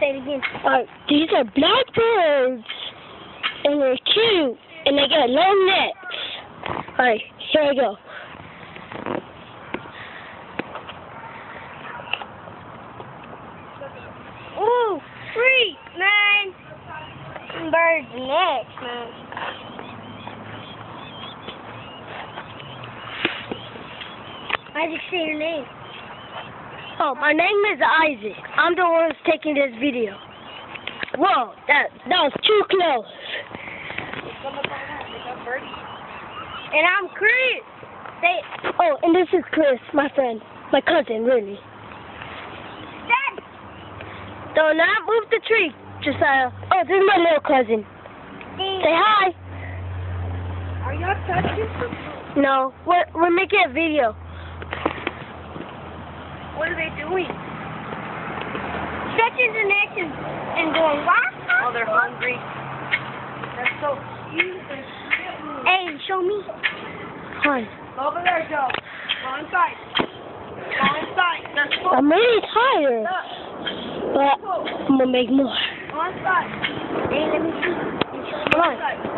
Say it again. These are blackbirds, and they're cute, and they got long necks. Alright, here I go. Ooh, free, man. Bird's necks, man. Isaac, say your name. Oh, my name is Isaac. I'm the one who's taking this video. Whoa, that was too close. And I'm Chris. Oh, and this is Chris, my friend. My cousin, really. Dad. Do not move the tree, Josiah. Oh, this is my little cousin. Say hi. Are y'all touching? No, we're making a video. What are they doing? Stretching their necks and doing what? Oh, they're hungry. That's so cute. Hey, show me. Hi. Over there, Joe. Go inside. Go inside. Let's go. I'm really tired, but I'm gonna make more. Go inside. Hey, let me see. Come on.